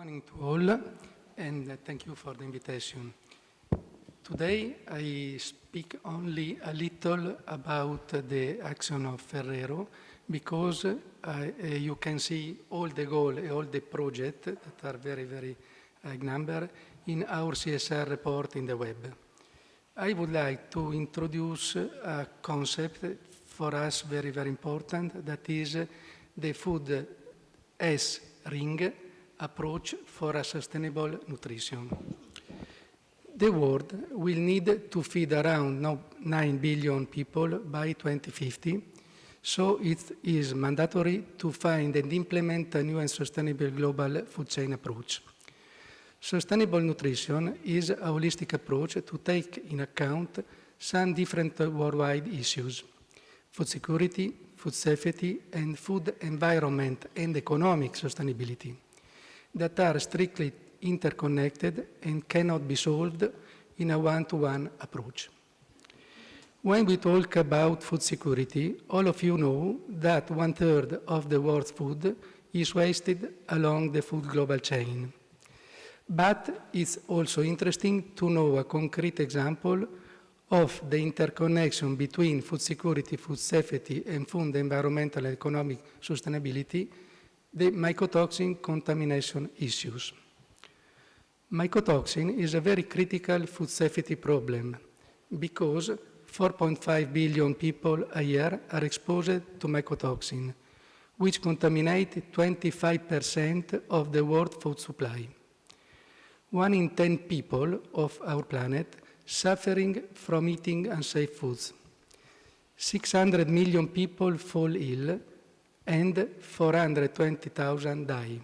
morning to all, and thank you for the invitation. Today, I speak only a little about the action of Ferrero, because you can see all the goals, all the projects that are very, very high number in our CSR report in the web. I would like to introduce a concept for us very, very important, that is the food as ring approach for a sustainable nutrition. The world will need to feed around 9 billion people by 2050, so it is mandatory to find and implement a new and sustainable global food chain approach. Sustainable nutrition is a holistic approach to take in account some different worldwide issues: food security, food safety, and food environment and economic sustainability, that are strictly interconnected and cannot be solved in a one-to-one approach. When we talk about food security, all of you know that 1/3 of the world's food is wasted along the food global chain. But it's also interesting to know a concrete example of the interconnection between food security, food safety, and food environmental and economic sustainability, the mycotoxin contamination issues. Mycotoxin is a very critical food safety problem because 4.5 billion people a year are exposed to mycotoxin, which contaminate 25% of the world food supply. 1 in 10 people of our planet suffering from eating unsafe foods. 600 million people fall ill and 420,000 die.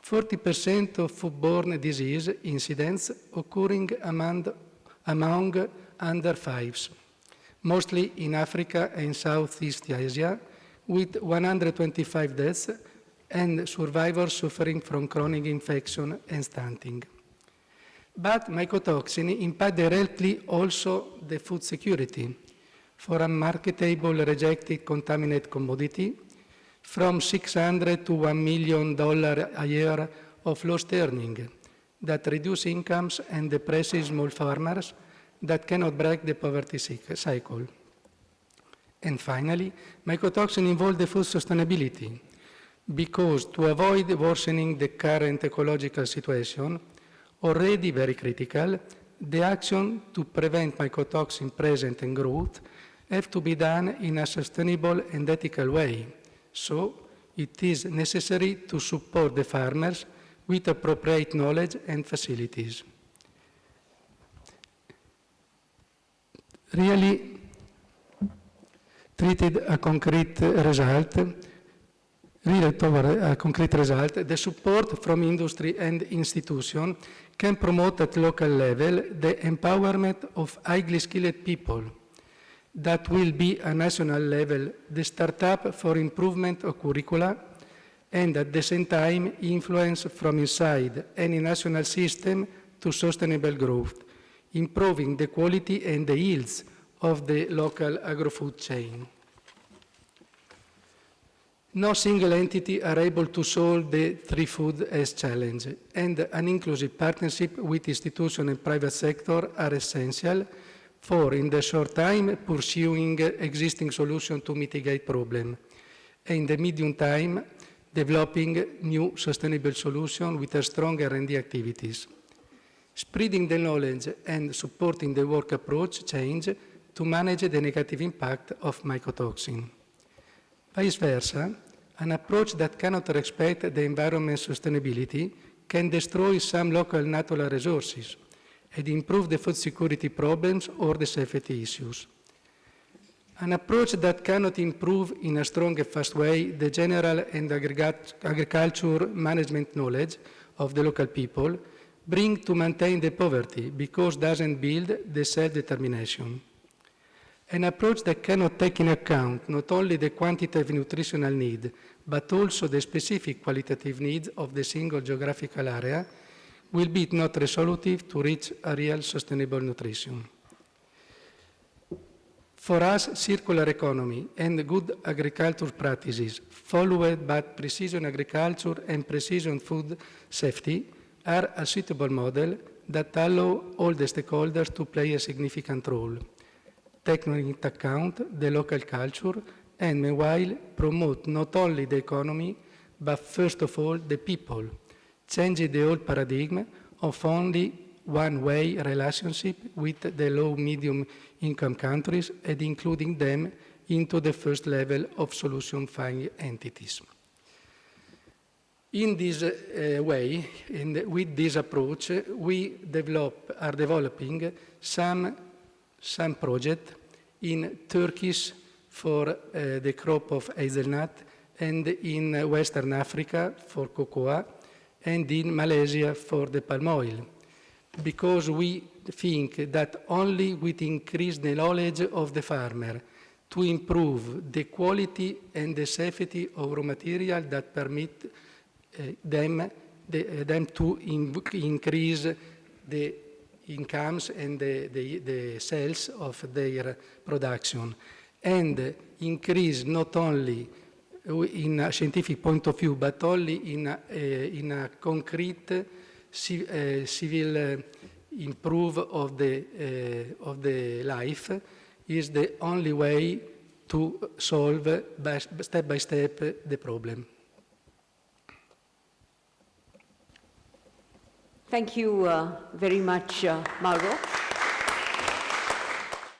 40% of foodborne disease incidents occurring among under 5s, mostly in Africa and Southeast Asia, with 125 deaths and survivors suffering from chronic infection and stunting. But mycotoxin impact directly also the food security for a marketable rejected contaminated commodity, from $600 to $1 million a year of lost earning that reduce incomes and depresses small farmers that cannot break the poverty cycle. And finally, mycotoxin involve the food sustainability, because to avoid worsening the current ecological situation, already very critical, the action to prevent mycotoxin presence and growth have to be done in a sustainable and ethical way. So it is necessary to support the farmers with appropriate knowledge and facilities. Really treated a concrete result, the support from industry and institution can promote at local level the empowerment of highly skilled people. That will be a national level, the startup for improvement of curricula, and at the same time influence from inside any national system to sustainable growth, improving the quality and the yields of the local agro-food chain. No single entity are able to solve the 3 food as challenge, and an inclusive partnership with institutions and private sector are essential for, in the short time, pursuing existing solutions to mitigate problems, and in the medium time, developing new sustainable solutions with a strong R&D activities, spreading the knowledge and supporting the work approach change to manage the negative impact of mycotoxin. Vice versa, an approach that cannot respect the environment sustainability can destroy some local natural resources and improve the food security problems or the safety issues. An approach that cannot improve in a strong and fast way the general and agriculture management knowledge of the local people bring to maintain the poverty because doesn't build the self-determination. An approach that cannot take into account not only the quantitative nutritional need, but also the specific qualitative needs of the single geographical area will be not resolutive to reach a real sustainable nutrition. For us, circular economy and good agriculture practices, followed by precision agriculture and precision food safety, are a suitable model that allow all the stakeholders to play a significant role, taking into account the local culture and meanwhile promote not only the economy, but first of all the people, changing the old paradigm of only one-way relationship with the low-medium income countries and including them into the first level of solution-finding entities. In this way, and with this approach, we are developing some projects in Turkey for the crop of hazelnut, and in Western Africa for cocoa, and in Malaysia for the palm oil. Because we think that only with increased knowledge of the farmer to improve the quality and the safety of raw material that permit them to increase the incomes and the sales of their production, and increase not only in a scientific point of view, but only in a concrete civil improve of the life is the only way to solve step by step the problem. Thank you very much, Mauro.